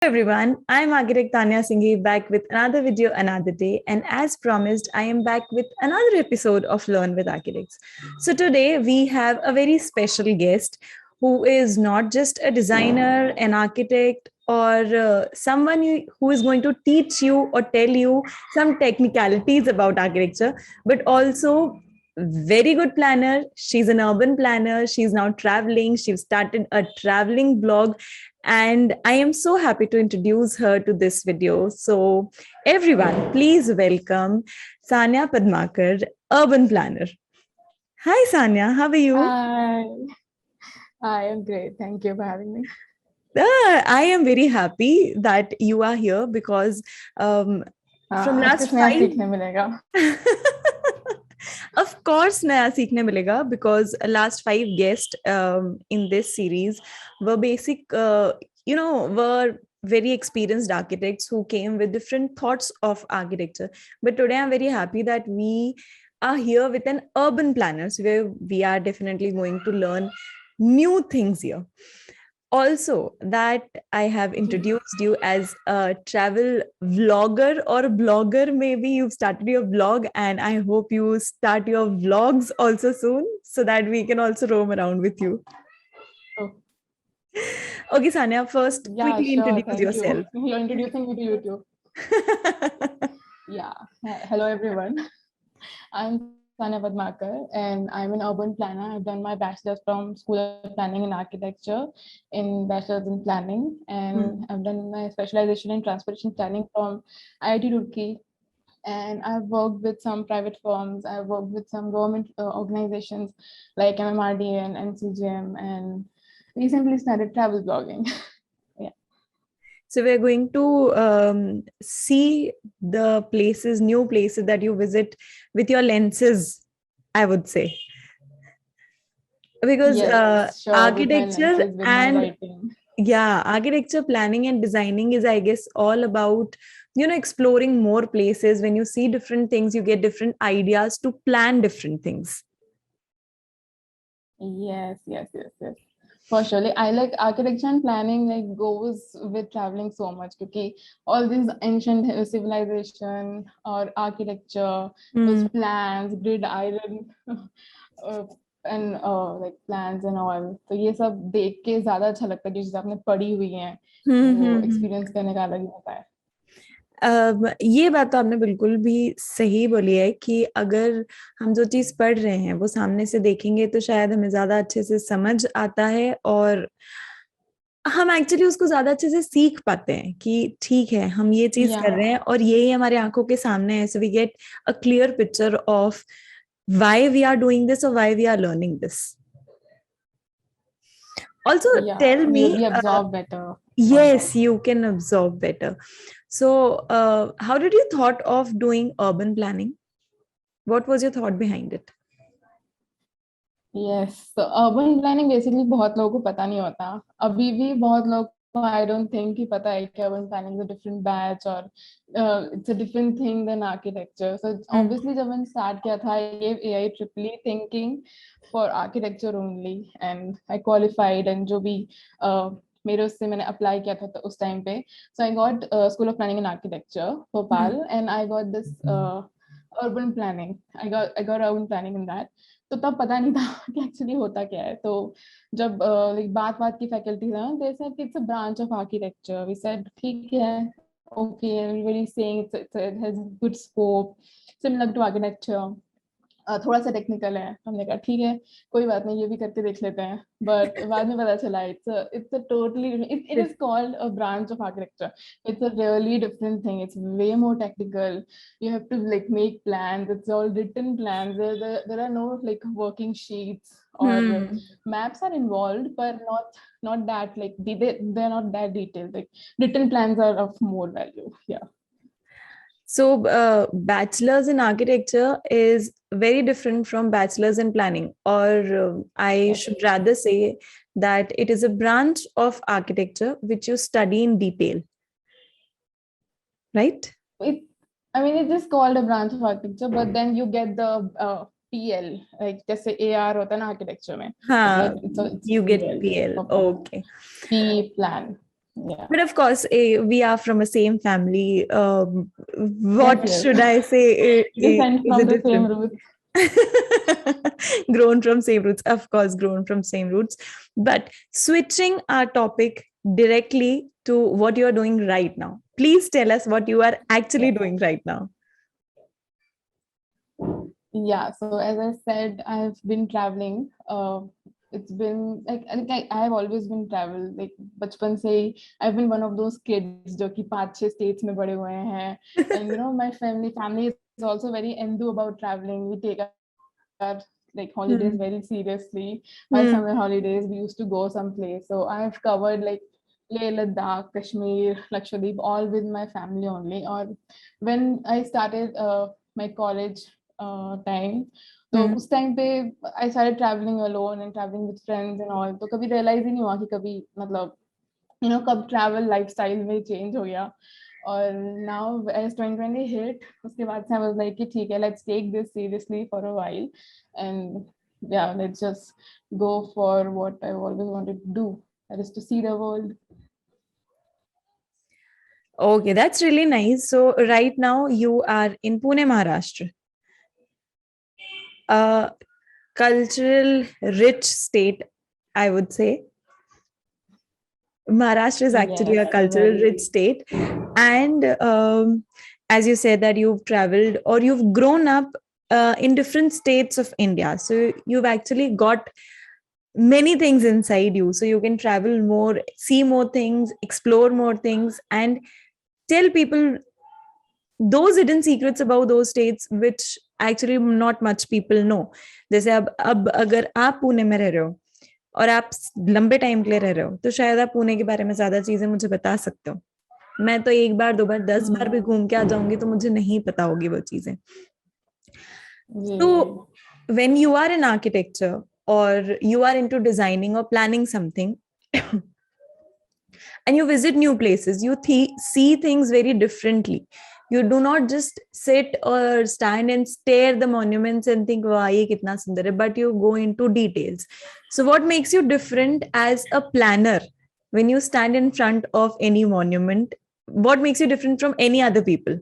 Everyone, I'm Architect Tanya Singhi back with another video another day, and as promised, I am back with another episode of Learn with Architects. So today we have a very special guest who is not just a designer, an architect, or someone who is going to teach you or tell you some technicalities about architecture, but also very good planner. She's an urban planner. She's now traveling. She's started a traveling blog, and I am so happy to introduce her to this video. So, everyone, please welcome Sanya Padmakar, urban planner. Hi, Sanya. How are you? Hi, I am great. Thank you for having me. I am very happy that you are here because from आज last कुछ नया 5 सीखने मिलेगा. of course नया सीखने मिलेगा because last 5 guests in this series were were very experienced architects who came with different thoughts of architecture, but today I'm very happy that we are here with an urban planners where we are definitely going to learn new things here. Also, that I have introduced you as a travel vlogger or blogger. Maybe you've started your vlog, and I hope you start your vlogs also soon so that we can also roam around with you. Oh, Okay, Sanya, first yeah, quickly sure. introduce Thank you. yourself. You're introducing me to YouTube. Yeah. Hello, everyone. I'm Sanya Padmakar, and I'm an urban planner. I've done my bachelor's from School of Planning and Architecture in Bachelor's in Planning, and I've done my specialization in transportation planning from IIT Roorkee. And I've worked with some private firms. I've worked with some government organizations like MMRDA and NCGM, and recently started travel blogging. Yeah. So we're going to see the places, new places that you visit with your lenses, I would say. Because Yes, sure, with my architecture lenses, with my and lighting. architecture planning and designing is, I guess, all about exploring more places. When you see different things, you get different ideas to plan different things. Yes. For sure. Like, I like architecture and planning like goes with traveling so much because all these ancient civilization or architecture, those plans, grid iron, uh, and like plans and all. तो ये सब देख के ज्यादा अच्छा लगता है जो चीजें आपने पढ़ी हुई हैं वो एक्सपीरियंस करने का अलग ही होता है. ये बात तो आपने बिल्कुल भी सही बोली है कि अगर हम जो चीज पढ़ रहे हैं वो सामने से देखेंगे तो शायद हमें ज्यादा अच्छे से समझ आता है, और हम एक्चुअली उसको ज्यादा अच्छे से सीख पाते हैं कि ठीक है, हम ये चीज कर रहे हैं Yeah. और यही हमारे आंखों के सामने है. So we get a clear picture of why we are doing this or why we are learning this. Also, tell We me, absorb better. yes, you can absorb better. So, how did you thought of doing urban planning? What was your thought behind it? Yes तो urban planning basically बहुत लोगों को पता नहीं होता. अभी भी बहुत लोग को आई डोंट थिंक कि पता है कि urban planning is a different batch और it's a different thing then architecture. So obviously जब मैंने स्टार्ट किया था ये AI triple E thinking for architecture only and I qualified and जो भी मेरे उससे मैंने अप्लाई किया था तो उस टाइम पे. So I got school of planning and architecture Bhopal and I got this urban planning. I got urban planning in that. तो तब पता नहीं था कि एक्चुअली होता क्या है. तो जब लाइक बात की फैकल्टी था दे सेड कि it's a branch of architecture. We said ठीक है, okay, everybody saying it has good scope similar to architecture. थोड़ा सा टेक्निकल है. हमने कहा ठीक है, कोई बात नहीं, ये भी करके देख लेते हैं. बट बाद में पता चला it's a totally it is called a branch of architecture. It's a really different thing. It's way more technical. You have to like make plans. It's all written plans. There are no like working sheets or maps are involved, but not that like they're not that detailed. Like written plans are of more value. Yeah. So, bachelor's in architecture is very different from bachelor's in planning, or I should rather say that it is a branch of architecture which you study in detail, right? I mean, it is called a branch of architecture, but then you get the PL, like जैसे AR होता है ना architecture में. हाँ, It's you get PL PL. for Okay. P plan. Yeah. But of course, we are from a same family. What Yes, should yes. I say Descent is a from the same difference? roots. Grown from same roots, of course, grown from same roots. But switching our topic directly to what you are doing right now. Please tell us what you are actually Yeah. doing right now. Yeah, so as I said, I've been traveling. It's been like I have always been travel. Like बचपन से ही I've been one of those kids जो कि 5-6 states में बड़े हुए हैं. And you know, my family is also very enthused about traveling. We take our like holidays Hmm. very seriously. Our Hmm. summer holidays, we used to go someplace. So I've covered like Leh Ladakh, Kashmir, Lakshadweep, all with my family only. Or when I started my college time, तो Hmm. उस time पे I started travelling alone and travelling with friends and all. तो कभी realise ही नहीं हुआ कि कभी मतलब कब ट्रैवल लाइफस्टाइल में चेंज हो गया. और नाउ एज 2020 हिट, उसके बाद से आई वाज लाइक कि ठीक है, let's take this seriously for a while and yeah, let's just go for what I always wanted to do, that is to see the world. Okay, that's really nice. So right now you are in Pune, Maharashtra, a cultural rich state, I would say. Maharashtra is actually a Yes, cultural rich very. state. And as you said, that you've traveled or you've grown up in different states of India. So you've actually got many things inside you. So you can travel more, see more things, explore more things, and tell people those hidden secrets about those states which actually not much people know. जैसे अब अगर आप पुणे में रह रहे हो और आप लंबे टाइम के लिए रह रहे हो तो शायद आप पुणे के बारे में ज्यादा चीजें मुझे बता सकते हो. मैं तो एक बार 2 बार 10 बार भी घूम के आ जाऊंगी तो मुझे नहीं पता होगी वो चीजें. जी. So when you are in architecture or you are into designing or planning something and you visit new places, you see things very differently. You do not just sit or stand and stare the monuments and think, wow, ye kitna sundar hai, but you go into details. So what makes you different as a planner when you stand in front of any monument? What makes you different from any other people?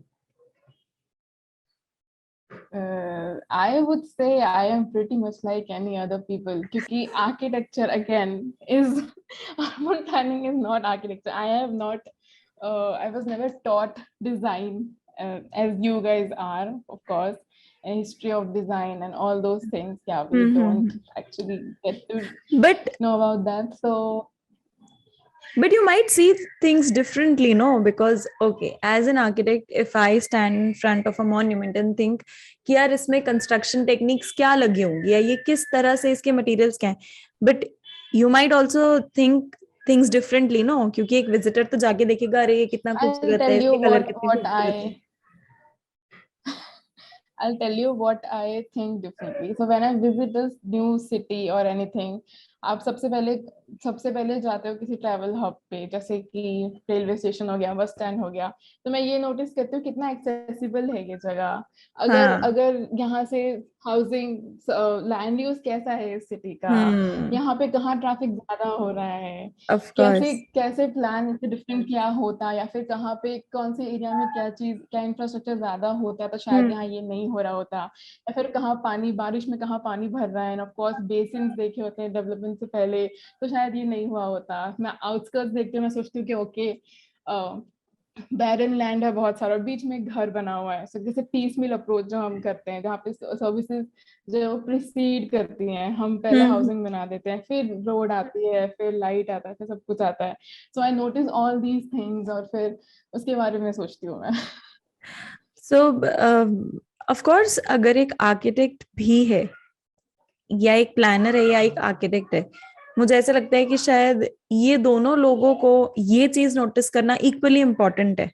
I would say I am pretty much like any other people. Because architecture again is urban planning is not architecture. I was never taught design as you guys are, of course, a history of design and all those things. Yeah, we don't Mm-hmm. actually get to But know about that. So you might see things differently, no? Because okay, as an architect, if I stand in front of a monument and think कि यार इसमें construction techniques क्या लगी होंगी या ये किस तरह से इसके मटेरियल्स क्या हैं, but you might also think things differently, no? क्योंकि एक विजिटर तो जाके देखेगा अरे ये कितना I'll खूबसूरत tell है, you इसके कलर what कितने what खूबसूरत है. I I'll tell you what I think differently. So when I visit a new city or anything, आप सबसे पहले जाते हो किसी ट्रैवल हब पे, जैसे कि रेलवे स्टेशन हो गया, बस स्टैंड हो गया, तो मैं ये नोटिस करती हूँ कितना एक्सेसिबल है ये जगह. अगर हाँ. अगर यहाँ से हाउसिंग लैंड यूज कैसा है इस सिटी का, हम्म. यहाँ पे कहाँ ट्रैफिक ज्यादा हो रहा है, ऑफ कैसे कोर्स. कैसे प्लान इससे डिफरेंट क्या होता, या फिर कहाँ पे कौन से एरिया में क्या इंफ्रास्ट्रक्चर ज्यादा होता है तो शायद हम्म. यहाँ ये नहीं हो रहा होता, या फिर कहाँ पानी बारिश में कहाँ पानी भर रहा है, एंड ऑफ कोर्स बेसिन देखे होते हैं डेवलपमेंट से पहले तो शायद ये नहीं हुआ होता. मैं आउटस्कर्ट्स देखती हूँ, मैं सोचती हूँ कि ओके बैरन लैंड है बहुत सारा, बीच में घर बना हुआ है. So, जैसे पीस मिल अप्रोच जो हम करते हैं, जहाँ पे सर्विसेज जो प्रिसीड करती हैं, हम पहले हम्म. हाउसिंग बना देते हैं, फिर रोड आती है, फिर लाइट आता है, फिर सब कुछ आता है. So I notice all these things और फिर उसके बारे में सोचती हूँ मैं. सो ऑफ कोर्स अगर एक आर्किटेक्ट भी है या एक प्लानर है या एक आर्किटेक्ट है, मुझे ऐसा लगता है कि शायद ये दोनों लोगों को ये चीज नोटिस करना इक्वली इम्पोर्टेंट है.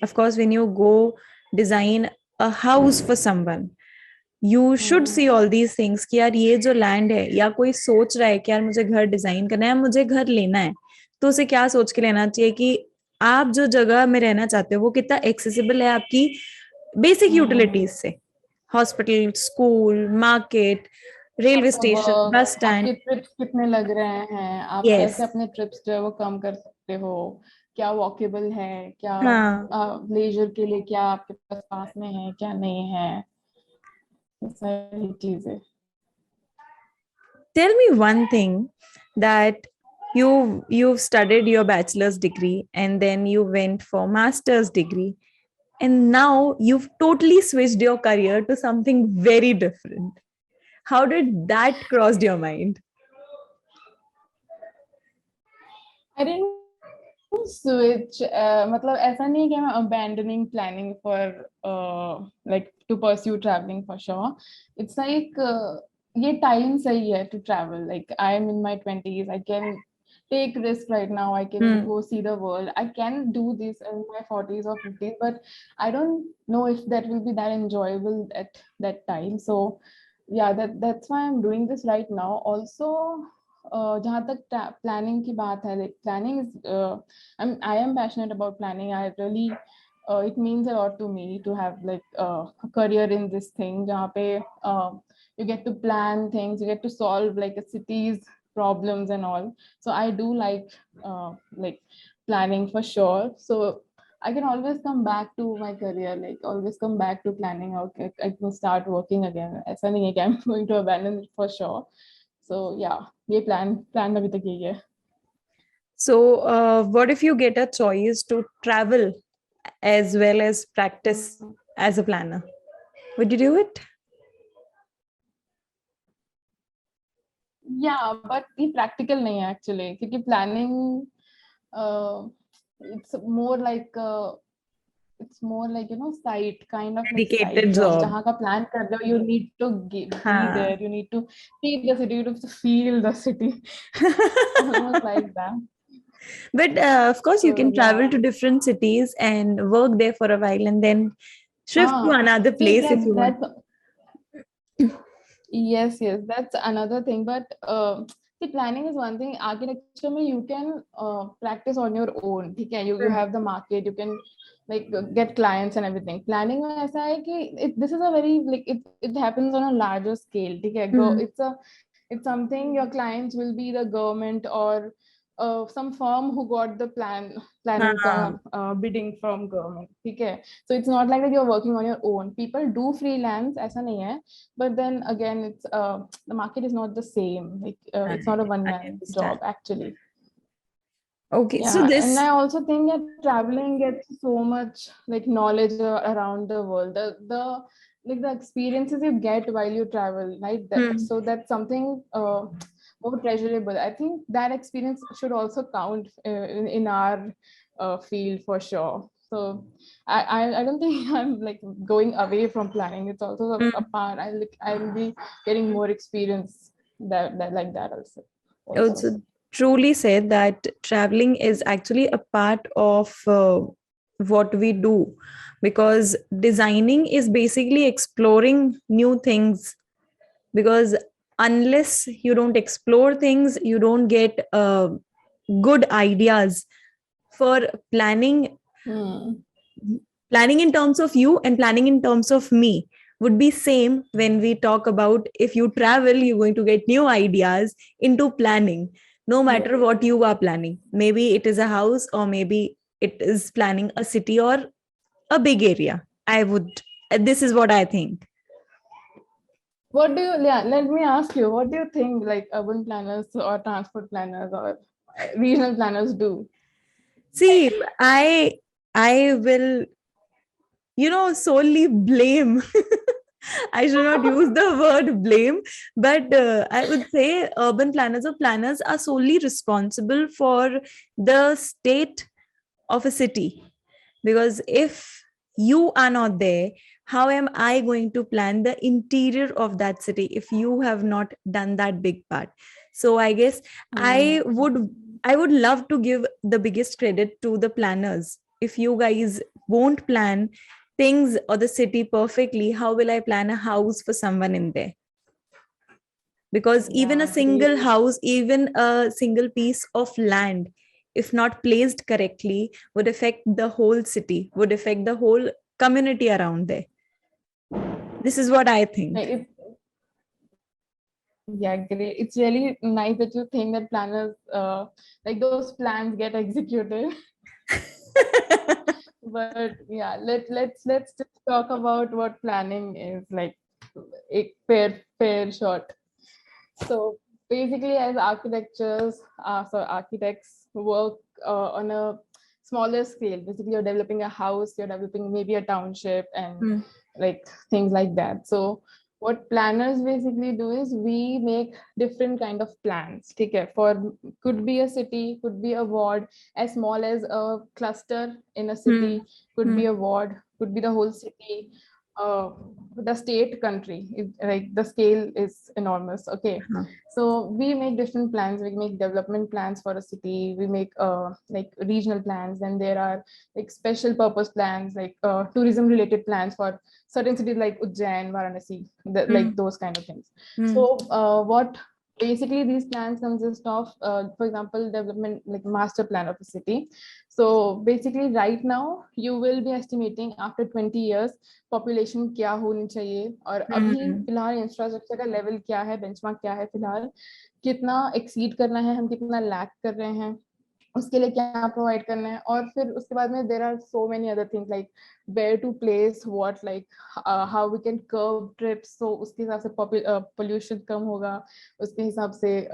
Of course when you go design a house for someone, you should see all these things कि यार ये जो लैंड है, या कोई सोच रहा है कि यार मुझे घर डिजाइन करना है, मुझे घर लेना है, तो उसे क्या सोच के लेना चाहिए कि आप जो जगह में रहना चाहते हो वो कितना एक्सेसिबल है आपकी बेसिक यूटिलिटीज से. हॉस्पिटल, स्कूल, मार्केट, रेलवे आपका स्टेशन, बस वर्क, स्टैंड. आपके ट्रिप्स कितने लग रहे हैं, आप यस. कैसे अपने ट्रिप्स जो है वो कम कर सकते हो, क्या वॉकेबल है, क्या हाँ. लेजर के लिए क्या आपके पास में है, क्या नहीं है, ये सारी चीजें. Tell me one thing, that you've studied your bachelor's degree and then you went for master's degree, and now you've totally switched your career to something very different. How did that cross your mind? I didn't switch. मतलब ऐसा नहीं है कि I'm abandoning planning for like to pursue traveling for sure. It's like ये time सही है to travel. Like I am in my 20s. I can take risk right now. I can Hmm. go see the world. I can do this in my 40s or 50s, but I don't know if that will be that enjoyable at that time. So yeah, that's why I'm doing this right now. Also, जहाँ तक planning की बात है, like planning is I am passionate about planning. I really it means a lot to me to have like a career in this thing. जहाँ पे you get to plan things, you get to solve like a city's problems and all. So I do like planning for sure. So I can always come back to my career, like always come back to planning. Okay, I can start working again. ऐसा नहीं है कि I'm going to abandon it for sure. So yeah, ये plan अभी तक यही है. So, what if you get a choice to travel as well as practice as a planner? Would you do it? Yeah, but ये practical नहीं है actually, क्योंकि planning it's more like you know site kind of like side Dedicated job. job. जहाँ का plan कर रहे हो, you need to be हाँ. there, you need to see the city, you need to feel the city. Almost like that. But of course, you So can travel yeah. to different cities and work there for a while and then shift to another See, place if you want. that's yes, that's another thing. But see, planning is one thing. Architecture, mein you can practice on your own. Okay, you have the market, you can like get clients and everything. Planning में ऐसा है कि this is a very like it happens on a larger scale. Okay, Hmm. it's something your clients will be the government or some firm who got the planning का हाँ. bidding from government. Okay, so it's not like that you're working on your own. People do freelance, ऐसा नहीं है. But then again, it's the market is not the same. Like it's not a one I man understand. job actually. Okay, so Yeah, and this. I also think that traveling gets so much like knowledge around the world. The like the experiences you get while you travel, right? Hmm. So that's something more treasurable. I think that experience should also count in our field for sure. So I don't think I'm like going away from planning. It's also a Hmm. part. I'll be getting more experience that like that also. Also truly said that traveling is actually a part of what we do, because designing is basically exploring new things, because unless you don't explore things, you don't get good ideas for planning. Hmm. Planning in terms of you and planning in terms of me would be same. When we talk about, if you travel, you're going to get new ideas into planning, no matter what you are planning. Maybe it is a house, or maybe it is planning a city or a big area. I would, this is what I think. What do you, yeah, let me ask you, what do you think like urban planners or transport planners or regional planners do? See, I will, solely blame. I should not use the word blame, but I would say urban planners or planners are solely responsible for the state of a city. Because if you are not there, how am I going to plan the interior of that city if you have not done that big part? So I guess I Hmm. would I would love to give the biggest credit to the planners. If you guys won't plan things or the city perfectly, how will I plan a house for someone in there? Because even a Yeah, single great. house, even a single piece of land, if not placed correctly, would affect the whole city, would affect the whole community around there. This is what I think. Like, yeah, great. It's really nice that you think that planners, like those plans get executed. But yeah, let's just talk about what planning is like. A fair short. So basically, as architects work on a smaller scale. Basically, you're developing a house, you're developing maybe a township, and Hmm. like things like that. So what planners basically do is we make different kind of plans. Take care for could be a city, could be a ward, as small as a cluster in a Hmm. city, could Hmm. be a ward, could be the whole city, uh, the state, country. Like the scale is enormous. Okay, Huh. so we make different plans. We make development plans for a city. We make like regional plans. Then there are like special purpose plans, like tourism related plans for certain cities like Ujjain, Varanasi, Hmm. like those kind of things. Hmm. So what basically these plans consist of, for example, development like master plan of a city. So basically right now you will be estimating after 20 years population क्या होनी चाहिए और अभी Hmm. फिलहाल infrastructure का level क्या है, benchmark क्या है, फिलहाल कितना एक्सीड करना है, हम कितना लैक कर रहे हैं, उसके लिए क्या प्रोवाइड करना है, और फिर उसके बाद में there are so many other things like where to place what, like how we can curve trips, तो उसके हिसाब से पोल्यूशन कम होगा, उसके हिसाब से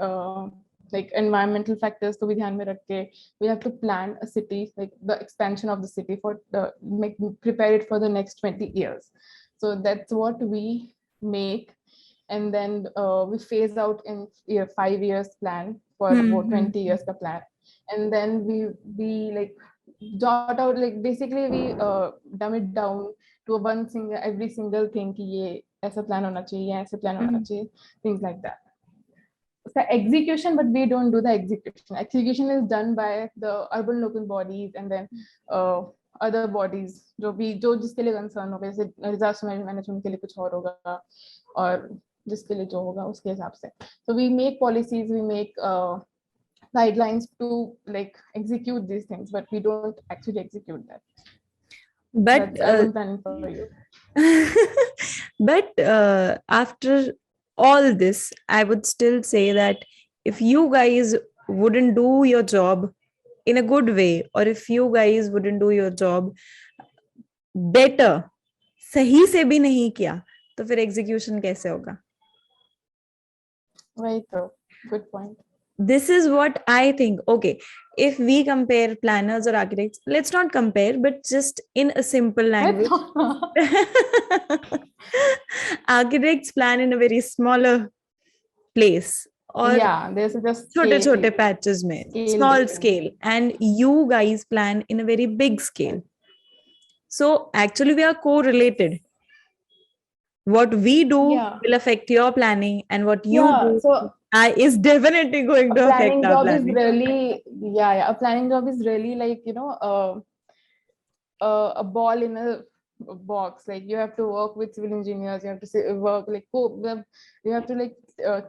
like environmental factors को भी ध्यान में रख के we have to plan a city, like the expansion of the city for the prepare it for the next 20 years. So that's what we make, and then we phase out in 5 years plan for about Hmm. 20 years ka plan, and then we like jot out, like basically we dumb it down to one single every single thing कि ये ऐसा plan होना चाहिए, ऐसा plan होना Hmm. चाहिए, things like that. The execution, but we don't do the execution. Execution is done by the urban local bodies, and then other bodies जो जिसके लिए कंसर्न होगा, जैसे डिजास्टर मैनेजमेंट के लिए कुछ और होगा, और जिसके लिए जो होगा उसके हिसाब से. So we make policies, we make guidelines to like execute these things, but we don't actually execute that. But That's urban planning for you. but after all this, I would still say that if you guys wouldn't do your job in a good way, or if you guys wouldn't do your job better, सही से भी नहीं किया, तो फिर execution कैसे होगा? Right, so good point. This is what I think. Okay, if we compare planners or architects, let's not compare, but just in a simple language. Architects plan in a very smaller place, or Yeah, there's just छोटे scale, छोटे patches में, small difference. scale, and you guys plan in a very big scale. So actually we are correlated. What we do Yeah. will affect your planning, and what you Yeah, do so is definitely going a to affect planning our job is planning. really, a planning job is really like, a ball in a box. Like you have to work with civil engineers, you have to work like you have to like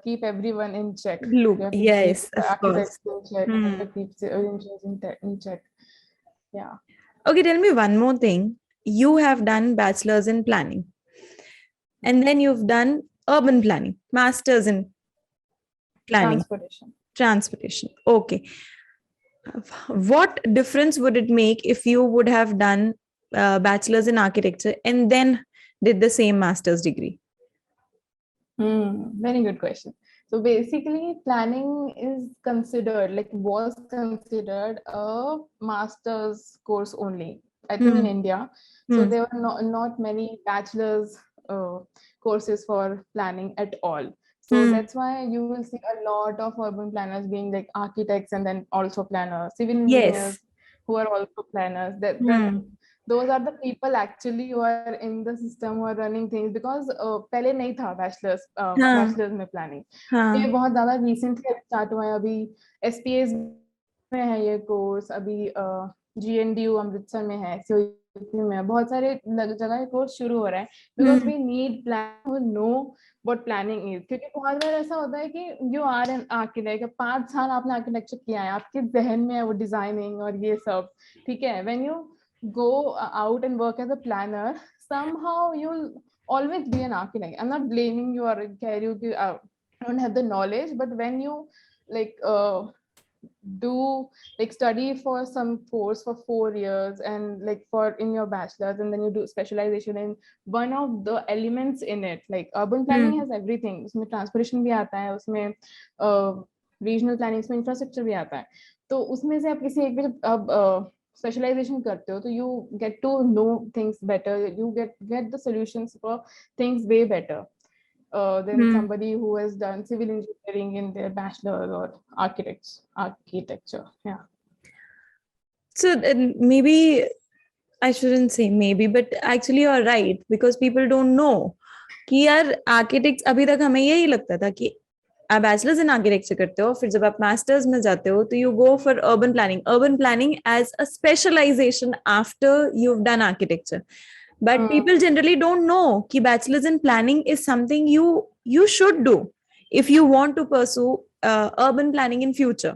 keep everyone in check. Loop. You have to keep Yes, the of course. architects in check, you have to Hmm. keep civil engineers in check. Yeah. Okay, tell me one more thing. You have done bachelor's in planning, and then you've done urban planning, master's in planning, transportation. Okay. What difference would it make if you would have done bachelor's in architecture and then did the same master's degree? Very good question. So basically, planning is considered, like was considered a master's course only, I think in India. So Hmm. there were not many bachelor's courses for planning at all. So Hmm. that's why you will see a lot of urban planners being like architects and then also planners, civil Yes. engineers who are also planners. That Hmm. those are the people actually who are in the system who are running things, because पहले नहीं था हाँ. Bachelors में planning, ये हाँ. बहुत ज्यादा recently start हुआ है. अभी एसपीएस में है ये कोर्स, अभी जीएनडीयू अमृतसर में है, COUP में है, बहुत सारे जगह कोर्स शुरू हो रहा है, because we need plan know what planning is. क्योंकि बहुत बार ऐसा होता है कि you are an architect, 5 साल आपने आर्किटेक्चर किया है, आपके जहन में है वो डिजाइनिंग और ये सब, ठीक है. when you go out and work as a planner, somehow you'll always be an architect. I'm not blaming you or care you don't have the knowledge, but when you like do like study for some course for 4 years and like for in your bachelor's, and then you do specialization in one of the elements in it. Like urban planning has everything. उसमें transportation भी आता है, उसमें regional planning, उसमें infrastructure भी आता है. तो उसमें से आप किसी एक भी अब specialization करते हो तो you get to know things better, you get the solutions for things way better than somebody who has done civil engineering in their bachelor's or architecture. Yeah. So maybe I shouldn't say maybe, but actually you're right, because people don't know कि यार architect, अभी तक हमें यही लगता था कि आप बैचलर्स इन आर्किटेक्चर करते हो, फिर जब आप मास्टर्स में जाते हो तो you go for urban planning as a specialisation after you have done architecture. But people generally don't know कि bachelor's in planning is something you should do if you want to pursue urban planning in future.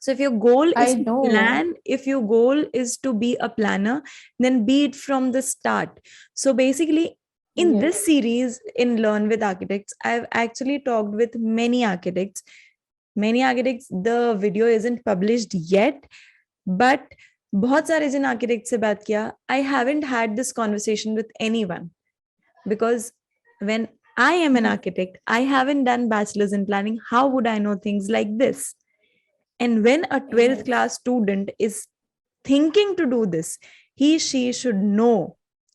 So if your goal is to plan, if your goal is to be a planner, then be it from the start. So basically, in this series in Learn with Architects, I've actually talked with many architects. The video isn't published yet, but बहुत सारे जिन architect से बात किया, I haven't had this conversation with anyone, because when I am an architect, I haven't done bachelor's in planning. How would I know things like this? And when a 12th class student is thinking to do this, she should know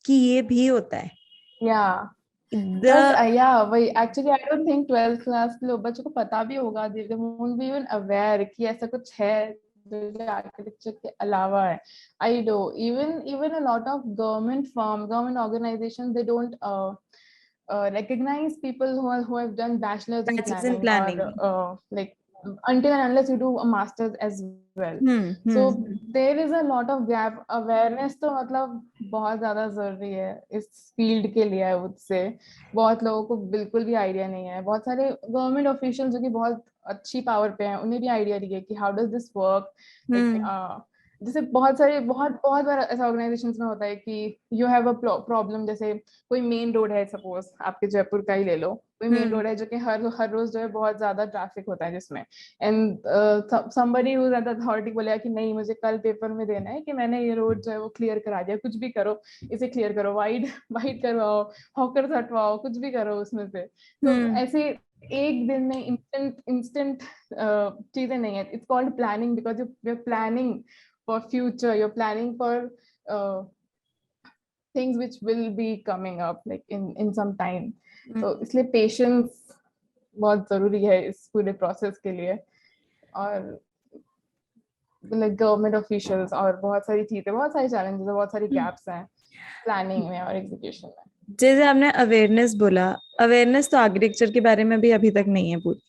कि ये भी होता है. Yeah. But actually I don't think 12th class के लोग बच्चों को पता भी होगा, they won't be even aware कि ऐसा कुछ है जो आर्किटेक्चर के अलावा है. I know even a lot of government organizations, they don't recognize people who have done bachelor's in planning. Or like until and unless you do a master's as well. So there is a lot of gap. Awareness तो मतलब बहुत ज़्यादा ज़रूरी है इस field के लिए. I would say बहुत लोगों को बिल्कुल भी आइडिया नहीं है. बहुत सारे गवर्नमेंट ऑफिशियल जो कि बहुत अच्छी पावर पे हैं, उन्हें भी आइडिया नहीं है कि हाउ डज दिस वर्क. जैसे बहुत बार ऐसा ऑर्गेनाइजेशंस में होता है कि यू हैव अ प्रॉब्लम. जैसे कोई मेन रोड है, सपोज आपके जयपुर का ही ले लो, कोई मेन रोड है जो कि हर रोज जो है बहुत ज्यादा ट्रैफिक होता है जिसमें, and somebody who is at the authority बोलेगा कि नहीं मुझे कल पेपर में देना है कि मैंने ये रोड जो है वो क्लियर करा दिया, कुछ भी करो इसे क्लियर करो, वाइड करवाओ, हॉकर्स हटवाओ, कुछ भी करो उसमें से. तो ऐसे एक दिन में इंस्टेंट चीजें नहीं है. It's called planning because you are planning for future, you're planning for things which will be coming up like in some time. So इसलिए patience बहुत जरूरी है इस पूरे process के लिए. और like government officials और बहुत सारी चीजें, बहुत सारी challenges, बहुत सारी gaps हैं planning में और execution में. जैसे आपने अवेयरनेस बोला, अवेयरनेस तो आर्किटेक्चर के बारे में भी अभी तक नहीं है पूरी.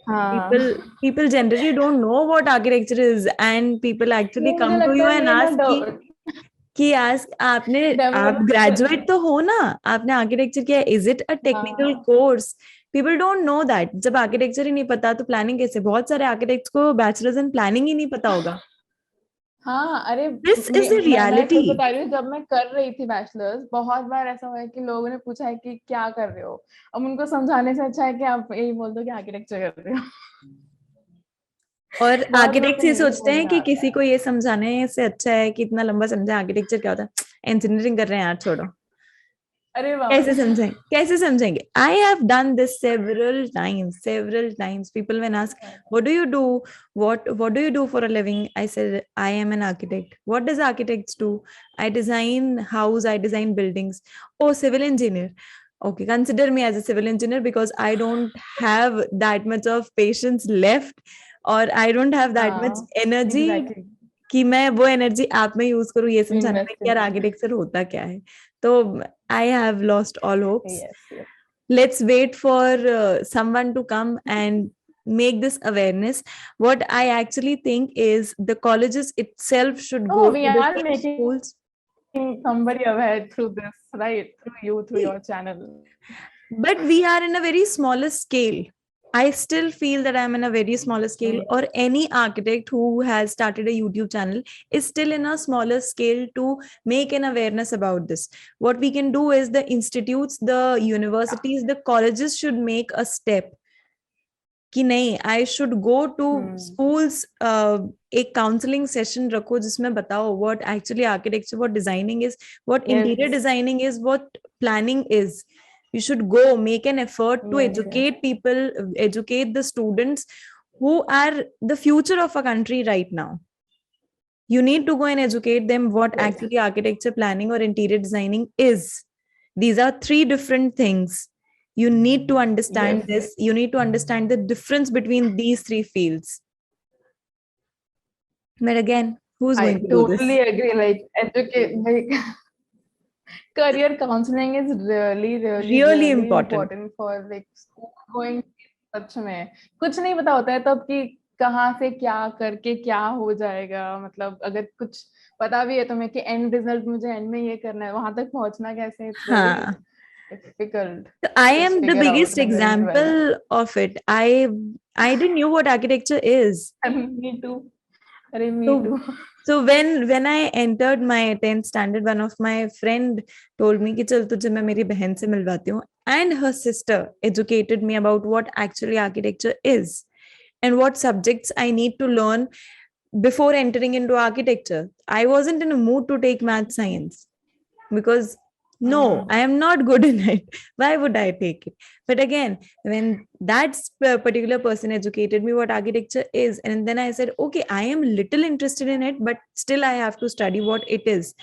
People generally don't know what architecture is, and people actually come to you and ask कि आप ग्रेजुएट तो हो ना, आपने आर्किटेक्चर किया, is it a technical course? People don't know that. जब आर्किटेक्चर ही नहीं पता तो प्लानिंग कैसे? बहुत सारे आर्किटेक्ट्स को बैचलर्स इन प्लानिंग ही नहीं पता होगा. हाँ, अरे दिस इज द रियलिटी. मैं बता रही हूँ, जब मैं कर रही थी बैचलर्स, बहुत बार ऐसा हुआ है कि लोगों ने पूछा है कि क्या कर रहे हो. अब उनको समझाने से अच्छा है कि आप यही बोल दो कि आर्किटेक्चर कर रहे हो. और आर्किटेक्ट ये सोचते हैं कि किसी को ये समझाने से अच्छा है कि इतना लंबा समझे आर्किटेक्चर क्या होता है, इंजीनियरिंग कर रहे हैं यार, छोड़ो. अरे कैसे समझेंगे? I have done this several times. People when ask, what do you do? What do you do for a living? I said, I am an architect. What does architects do? I design house, I design buildings. Oh, civil engineer. Okay, consider me as a civil engineer because I don't have that much of patience left, or I don't have that much energy कि मैं वो energy आप में use करूँ ये समझाने में कि यार आर्किटेक्चर होता क्या है. तो I have lost all hopes. Yes. Let's wait for someone to come and make this awareness. What I actually think is the colleges itself should go to the schools. Somebody aware through this, right? Through your channel. But we are in a very smaller scale. I still feel that I'm in a very smaller scale, or any architect who has started a YouTube channel is still in a smaller scale to make an awareness about this. What we can do is the institutes, the universities, the colleges should make a step कि नहीं, I should go to schools, एक counselling session रखो जिसमें बताओ what actually architecture, what designing is, what interior designing is, what planning is. You should go make an effort to educate people, educate the students who are the future of a country right now. You need to go and educate them what actually architecture, planning or interior designing is. These are three different things. You need to understand this. You need to understand the difference between these three fields. But again, who's going to do this? I totally agree. Like educate, like career counseling is really important for like school going. सच में कुछ नहीं पता होता है तब कि कहाँ से क्या करके क्या हो जाएगा. मतलब अगर कुछ पता भी है तुम्हें कि एंड रिजल्ट मुझे एंड में ये करना है, वहां तक पहुंचना कैसे है, it's very difficult. I am the biggest example of it. I didn't know what architecture is. Me too. Me too. So when I entered my 10th standard, one of my friend told me कि चल तुझे मैं मेरी बहन से मिलवाती हूँ, and her sister educated me about what actually architecture is and what subjects I need to learn before entering into architecture. I wasn't in a mood to take math science because no, I am not good in it. Why would I take it? But again, when that particular person educated me what architecture is, and then I said, okay, I am little interested in it, but still I have to study what it is.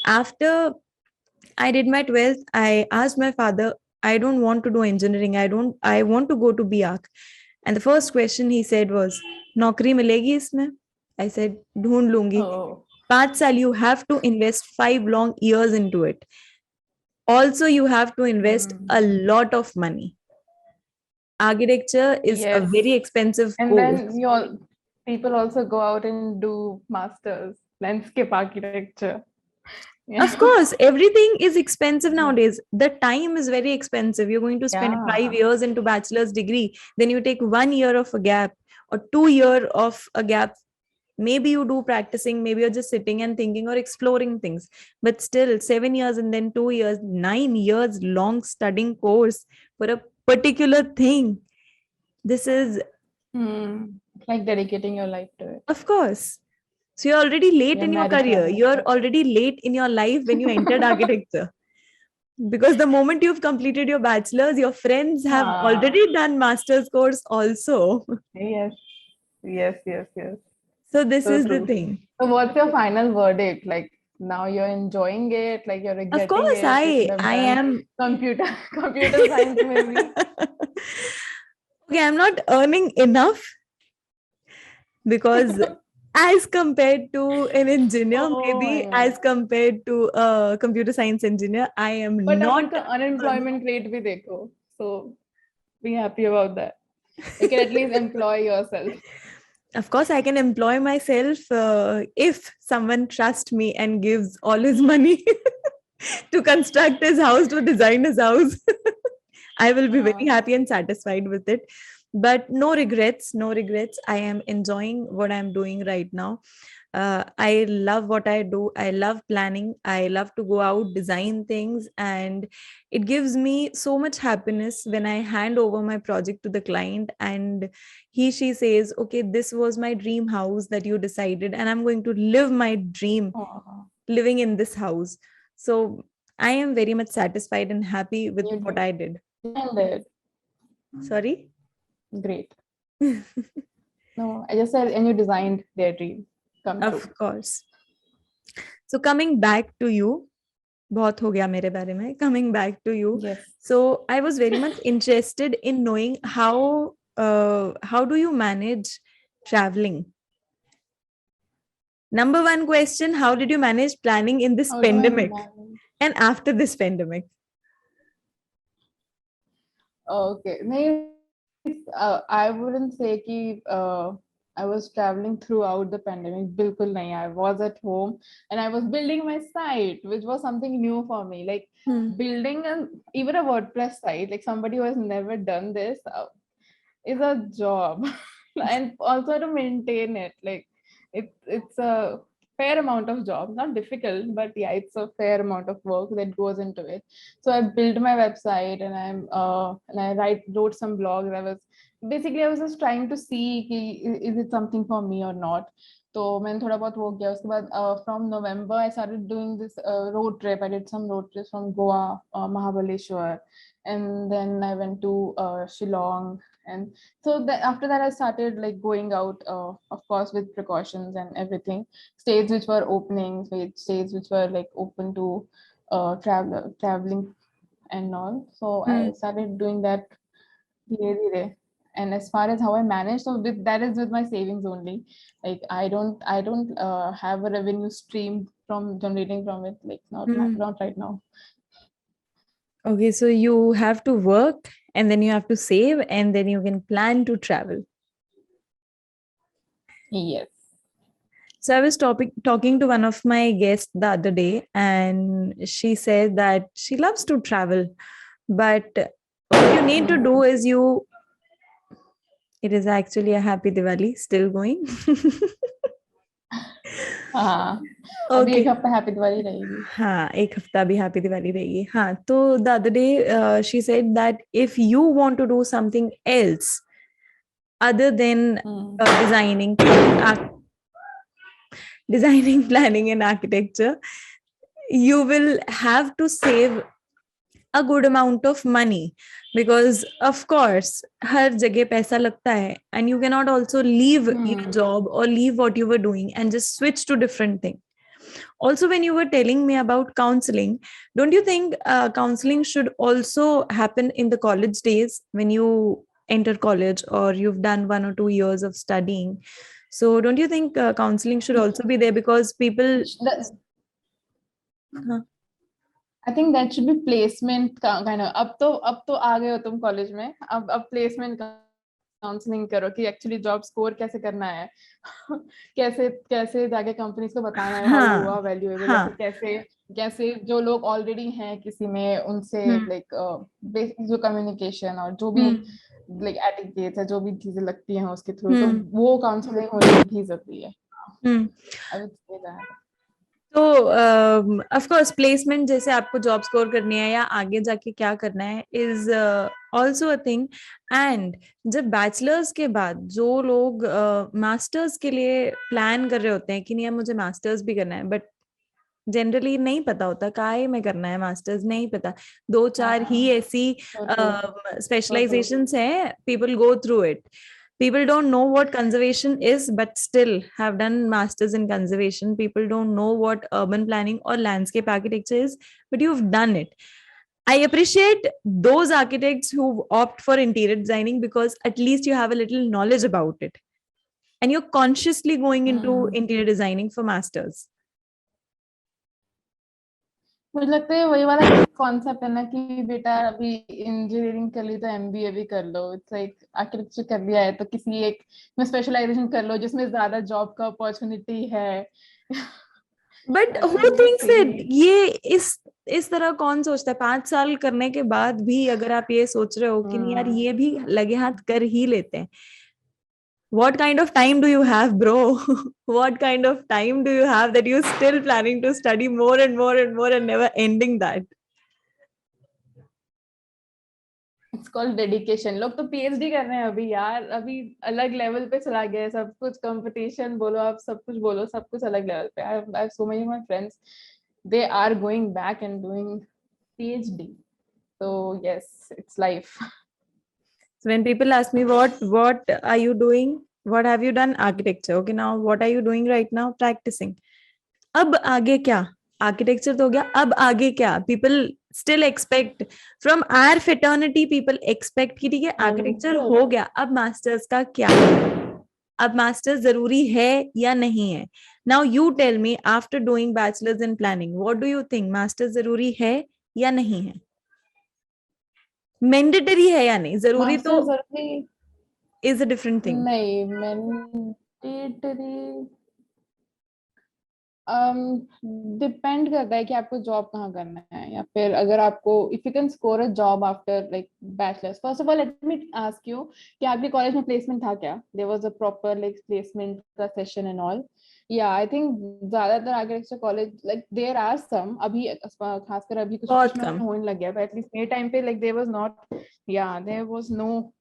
After I did my 12th, I asked my father, I don't want to do engineering. I want to go to BARC. And the first question he said was, नौकरी मिलेगी इसमें? I said, ढूंढ लूंगी. 5 साल, you have to invest 5 long years into it. Also, you have to invest a lot of money. Architecture is a very expensive and course. Then people also go out and do masters, landscape architecture. Of course, everything is expensive nowadays. The time is very expensive. You're going to spend 5 years into bachelor's degree. Then you take 1 year of a gap or 2 years of a gap. Maybe you do practicing, maybe you're just sitting and thinking or exploring things. But still, 7 years and then 2 years, 9 years long studying course for a particular thing. This is like dedicating your life to it. Of course. So you're already late in your career. You're already late in your life when you entered architecture. Because the moment you've completed your bachelor's, your friends have already done master's course also. Yes. So this is the thing. So what's your final verdict? Like now you're enjoying it, like you're regretting it. Of course, I am. Computer science maybe. Okay, I'm not earning enough because as compared to an engineer, maybe as compared to a computer science engineer, I am not. But unemployment rate bhi dekho. So be happy about that. You can at least employ yourself. Of course, I can employ myself if someone trusts me and gives all his money to construct his house, to design his house. I will be very happy and satisfied with it. But no regrets. I am enjoying what I'm doing right now. I love what I do. I love planning. I love to go out, design things, and it gives me so much happiness when I hand over my project to the client and she says, okay, this was my dream house that you decided, and I'm going to live my dream living in this house. So I am very much satisfied and happy with what I did. Sorry? Great. No, I just said, and you designed their dream. Of course. So coming back to you, बहुत हो गया मेरे बारे में. Coming back to you. Yes. So I was very much interested in knowing how do you manage traveling? Number one question, how did you manage planning in this pandemic and after this pandemic? Okay. I wouldn't say that I was traveling throughout the pandemic. Bilkul nahi. I was at home and I was building my site, which was something new for me. Like building even a WordPress site, like somebody who has never done this is a job. And also to maintain it. Like it's a fair amount of job, not difficult, but yeah, it's a fair amount of work that goes into it. So I built my website and I wrote some blogs. I was basically I was just trying to see कि is it something for me or not. तो मैंने थोड़ा बहुत वो किया. उसके बाद from November I started doing this road trip. I did some road trips from Goa, Mahabaleshwar, and then I went to Shillong. And so after that I started like going out, of course with precautions and everything. States which were opening, states which were like open to traveling and all. So I started doing that धीरे धीरे. And as far as how I manage, so that is with my savings only. Like I don't have a revenue stream from generating from it, like not right now. Okay, so you have to work and then you have to save and then you can plan to travel. Yes. So I was talking to one of my guests the other day, and she said that she loves to travel, but what you need to do is it is actually a happy Diwali still going. हाँ, अभी एक हफ्ता happy Diwali रहेगी. हाँ, एक हफ्ता भी happy Diwali रहेगी. हाँ, तो the other day she said that if you want to do something else other than designing, planning, and architecture, you will have to save a good amount of money, because of course हर जगह पैसा लगता है, and you cannot also leave your job or leave what you were doing and just switch to different thing. Also, when you were telling me about counseling, don't you think counseling should also happen in the college days when you enter college or you've done 1 or 2 years of studying? So don't you think counseling should also be there, because people I think that should be placement kind of. अब तो आ गए हो तुम college में, अब placement counselling करो कि actually job score कैसे करना है. कैसे जाके कंपनीज को बताना है हाउ यू आर वैल्यूएबल. कैसे जो लोग ऑलरेडी हैं किसी में उनसे लाइक बेसिक जो कम्युनिकेशन और जो भी लाइक एटिकेट्स है, जो भी चीजें लगती हैं उसके थ्रू, तो वो काउंसलिंग होनी भी जरूरी है. I would say that. तो ऑफ कोर्स प्लेसमेंट जैसे आपको जॉब स्कोर करनी है या आगे जाके क्या करना है is also a thing. And जब बैचलर्स के बाद जो लोग मास्टर्स के लिए प्लान कर रहे होते हैं कि नहीं अब मुझे मास्टर्स भी करना है, बट जनरली नहीं पता होता काहे में करना है मास्टर्स, नहीं पता. 2-4 ही ऐसी स्पेशलाइजेशंस हैं, people go through it. People don't know what conservation is, but still have done masters in conservation. People don't know what urban planning or landscape architecture is, but you've done it. I appreciate those architects who opt for interior designing, because at least you have a little knowledge about it and you're consciously going into interior designing for masters. मुझे लगता है वही वाला concept है ना कि बेटा अभी इंजीनियरिंग कर ली तो एमबीए भी कर लो. इट्स लाइक आर्किटेक्चर कर लिया है तो किसी एक में स्पेशलाइजेशन कर लो जिसमें ज्यादा जॉब का अपॉर्चुनिटी है. But who thinks it? ये इस तरह कौन सोचता है? 5 साल करने के बाद भी अगर आप ये सोच रहे हो कि नहीं यार ये भी लगे हाथ कर ही लेते हैं, what kind of time do you have, bro? What kind of time do you have that you're still planning to study more and more and more and never ending that? It's called dedication. लोग तो PhD कर रहे हैं अभी यार, अभी अलग level पे चला गया है सब कुछ. कंपटीशन बोलो, आप सब कुछ बोलो, सब कुछ अलग लेवल पे. I have so many of my friends, they are going back and doing PhD. So yes, it's life. So when people ask me what are you doing, what have you done? Architecture. Okay, now what are you doing right now? Practicing. अब आगे क्या? Architecture तो हो गया, अब आगे क्या? People still expect from our fraternity, people expect कि ठीक है आर्किटेक्चर हो गया, अब मास्टर्स का क्या? अब मास्टर्स जरूरी है या नहीं है? Now you tell me, after doing bachelors in planning, what do you think? Masters जरूरी है या नहीं है? मैंडेटरी है या नहीं? जरूरी तो इज अ डिफरेंट थिंग. नहीं, मैंडेटरी डिपेंड करता है कि आपको जॉब कहाँ करना है, या फिर अगर आपको if you can score a job after like bachelors. First of all let me ask you कि आपके कॉलेज में प्लेसमेंट था क्या? There was a proper like placement का सेशन एंड ऑल? या आई थिंक ज्यादातर architecture college like there are some, अभी खासकर अभी कुछ होने लग गया, बट एटलीस्ट मेरे टाइम पे लाइक देयर वाज नॉट, या देयर वाज नो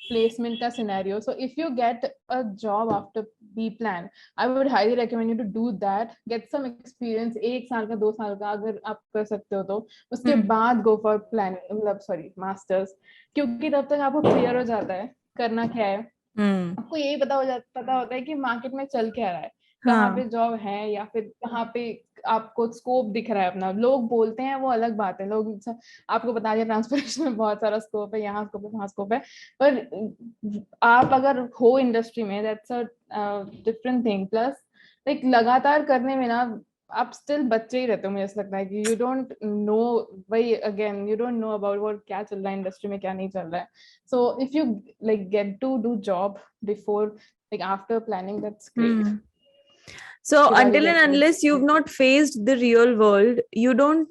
placement का scenario. So if you get a job after B plan, I would highly recommend you to do that. Get some experience, 1 साल का 2 साल का अगर आप कर सकते हो तो उसके बाद go for planning, मतलब sorry masters, क्योंकि तब तक आपको clear हो जाता है करना क्या है. आपको यही पता होता है कि मार्केट में चल क्या रहा है, कहाँ पे जॉब है या फिर कहाँ पे आपको स्कोप दिख रहा है. अपना लोग बोलते हैं वो अलग बात है, लोग आपको बता दिया ट्रांसपोर्टेशन में बहुत सारा स्कोप है, यहाँ स्कोप है, वहाँ स्कोप है, पर आप अगर हो इंडस्ट्री में that's a different thing. Plus like लगातार करने में ना आप स्टिल बच्चे ही रहते हो. मुझे ऐसा लगता है कि यू डोंट नो, वही again you don't know about what क्या चल रहा है इंडस्ट्री में, क्या नहीं चल रहा है. So if you like get to do job before like after planning, that's great. So until and unless you've not faced the real world, you don't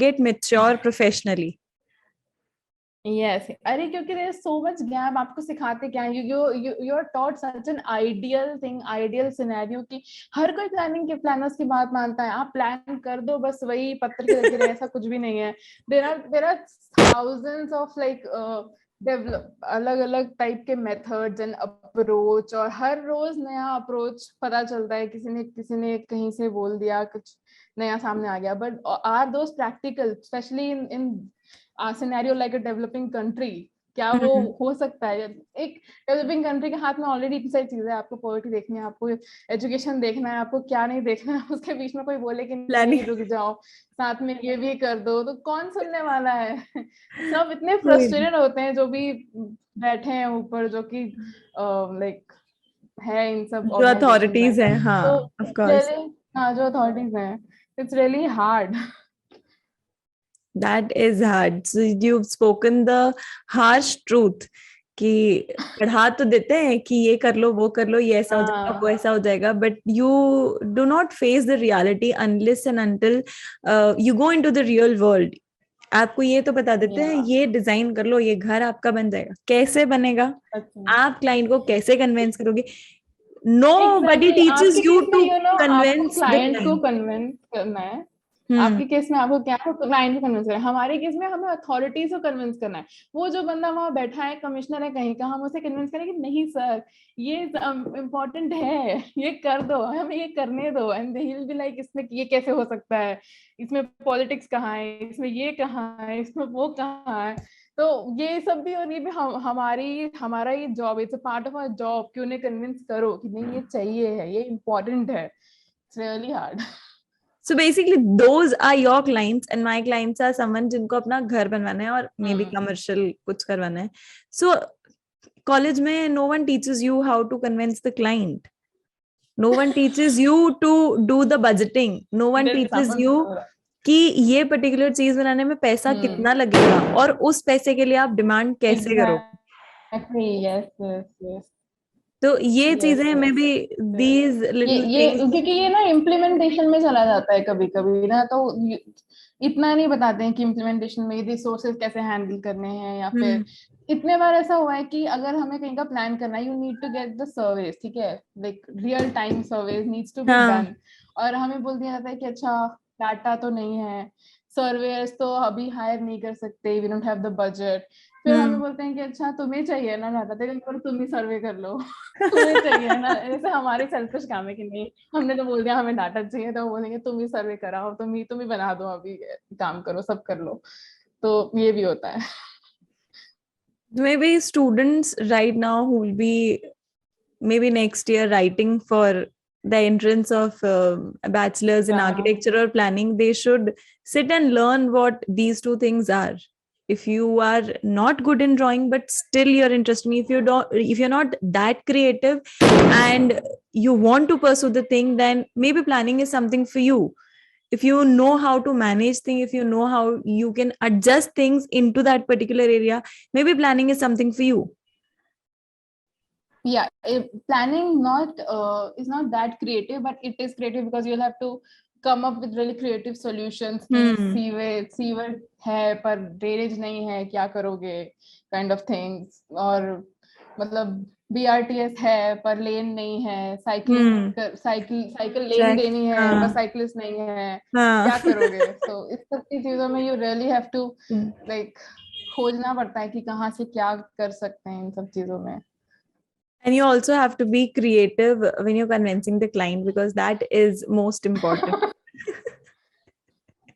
get mature professionally. Yes, अरे क्योंकि there is so much gap. आपको सिखाते क्या है, you are taught such an ideal thing, ideal scenario कि हर कोई planning के planners की बात मानता है. आप प्लान कर दो बस, वही पत्थर के लगे रहे, ऐसा कुछ भी नहीं है. there are thousands of like अलग अलग टाइप के मेथड्स एंड अप्रोच, और हर रोज नया अप्रोच पता चलता है. किसी ने कहीं से बोल दिया, कुछ नया सामने आ गया. But are those practical, specially in scenario like a developing country? क्या वो हो सकता है? एक डेवलपिंग कंट्री के हाथ में ऑलरेडी इतनी सारी चीजें, आपको पॉवर्टी देखनी है, आपको एजुकेशन देखना है, आपको क्या नहीं देखना है. उसके बीच में कोई बोले कि नहीं रुक जाओ, साथ में ये भी कर दो, तो कौन सुनने वाला है? सब इतने फ्रस्ट्रेटेड होते हैं जो भी बैठे हैं ऊपर, जो कि लाइक है इन सब जो अथॉरिटीज हैं. हाँ, ऑफ कोर्स. हाँ, जो अथॉरिटीज हैं. It's really hard. That is hard. So you've spoken the harsh truth कि पढ़ा तो देते हैं कि ये कर लो, वो कर लो, ये ऐसा हो जाएगा, वो ऐसा हो जाएगा, but you do not face the reality unless and until you go into the real world. आपको ये तो बता देते हैं ये डिजाइन कर लो, ये घर आपका बन जाएगा. कैसे बनेगा? आप क्लाइंट को कैसे कन्विंस करोगे? Nobody teaches you to convince the client को कन्विंस करना है. आपके केस में आपको क्या क्लाइंट को कन्विंस करना है. हमारे केस में हमें अथॉरिटीज को कन्विंस करना है. वो जो बंदा वहां बैठा है, कमिश्नर है कहीं का, हम उसे कन्विंस करें कि नहीं सर ये इम्पोर्टेंट है, ये कर दो, हमें ये करने दो. And he will be like इसमें ये कैसे हो सकता है, इसमें पॉलिटिक्स कहाँ है, इसमें ये कहाँ है, इसमें वो कहाँ है. तो ये सब भी, और ये भी हमारा ये job, it's a part of our job कि उन्हें कन्विंस करो कि नहीं ये चाहिए है, ये इम्पोर्टेंट है. It's really hard. So basically those are your clients and my clients are someone जिनको अपना घर बनवाना है और maybe commercial कुछ करवाना है. So college में no one teaches you how to convince the client. No one teaches you to do the budgeting. No one teaches you कि ये पर्टिकुलर चीज बनाने में पैसा कितना लगेगा और उस पैसे के लिए आप डिमांड कैसे करो. तो ये चीजें में भी these little things, क्योंकि ये ना इम्प्लीमेंटेशन में चला जाता है कभी कभी ना, तो इतना नहीं बताते हैं कि इम्प्लीमेंटेशन में रिसोर्सेज कैसे हैंडल करने हैं. या फिर इतने बार ऐसा हुआ है कि अगर हमें कहीं का प्लान करना है, you need to get the surveys, ठीक है, like real time surveys needs to be done, और हमें बोल दिया जाता है कि अच्छा डाटा तो नहीं है, सर्वेयर्स तो अभी हायर नहीं कर सकते, we don't have the budget. फिर हमें बोलते हैं कि अच्छा तुम्हें चाहिए ना डाटा, तेरे तुम ही सर्वे कर लो. तुम्हें चाहिए ना. ऐसे हमारे सेल्फिश काम है कि नहीं, हमने तो बोल दिया हमें डाटा चाहिए, तो बोलेंगे तुम ही सर्वे कराओ, तुम ही बना दो, अभी काम करो, सब कर लो. तो ये भी होता है. Maybe students right now who will be maybe next year writing for the entrance of a bachelor's in architecture or planning, they should sit and learn what these two things are. If you are not good in drawing but still you're interested, if you're not that creative and you want to pursue the thing, then maybe planning is something for you. If you know how to manage things, if you know how you can adjust things into that particular area, maybe planning is something for you. Yeah, planning is not that creative, but it is creative because you'll have to come up with really creative solutions. Sewer है पर drainage नहीं है, क्या करोगे, kind of things. और मतलब BRTS है पर लेन नहीं है, साइकिल लेन देनी है पर साइकिलिस्ट नहीं है, क्या करोगे. तो इस सब की चीजों में you really have to like खोजना पड़ता है कि कहाँ से क्या कर सकते हैं इन सब चीजों में. And you also have to be creative when you're convincing the client, because that is most important.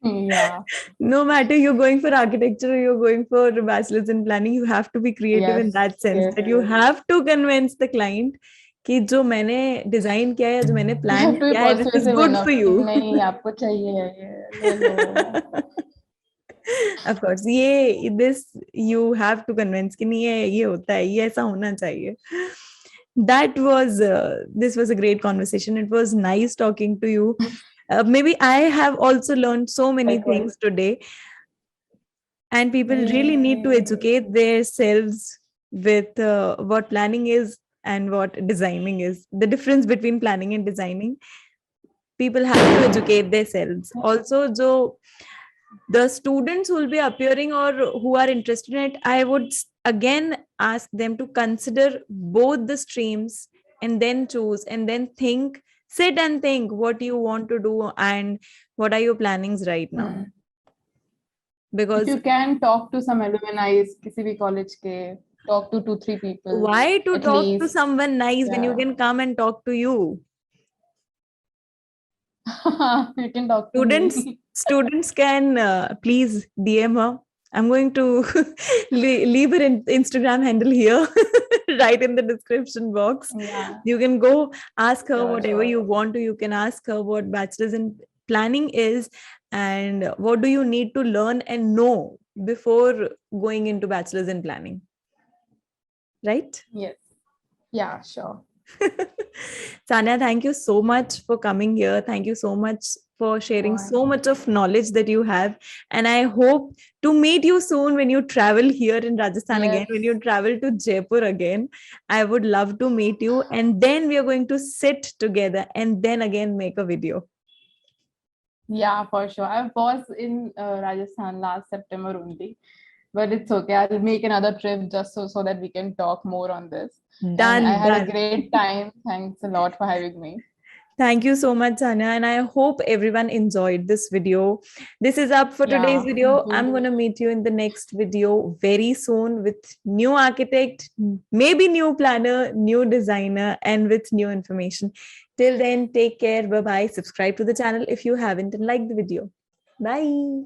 Yeah. No matter you're going for architecture or you're going for a bachelor's in planning, you have to be creative in Yes. that sense, Yes. that you have to convince the client कि जो मैंने design किया है, जो मैंने You plan have to be किया है, this is persuasive good enough for कि यू. नहीं आपको चाहिए ये ले लो. Of course, ये this you have to convince कि नहीं, ये होता है, ये ऐसा होना चाहिए. That was this was a great conversation. It was nice talking to you. Maybe I have also learned so many Likewise. things today, and people really need to educate themselves with what planning is and what designing is. The difference between planning and designing. People have to educate themselves. Also, the students who will be appearing or who are interested in it, I would again ask them to consider both the streams and then choose and then think, sit and think what you want to do and what are your plannings right now. If Because you can talk to some alumni किसी भी college के, talk to 2-3 people why to at talk to least. someone nice when you Yeah. can come and talk to you? You can talk to me. Students can please DM her. I'm going to leave her Instagram handle here, right in the description box. Yeah. You can go ask her Sure, whatever sure. you want to. You can ask her what bachelor's in planning is and what do you need to learn and know before going into bachelor's in planning. Right? Yes. Yeah, sure. Sanya, thank you so much for coming here. Thank you so much for sharing so much of knowledge that you have. And I hope to meet you soon when you travel here in Rajasthan again, when you travel to Jaipur again. I would love to meet you. And then we are going to sit together and then again make a video. Yeah, for sure. I was in Rajasthan last September only, but it's okay. I'll make another trip just so that we can talk more on this. And I had a great time. Thanks a lot for having me. Thank you so much, Sanya. And I hope everyone enjoyed this video. This is up for today's video. I'm going to meet you in the next video very soon with new architect, maybe new planner, new designer, and with new information. Till then, take care. Bye-bye. Subscribe to the channel if you haven't and like the video. Bye.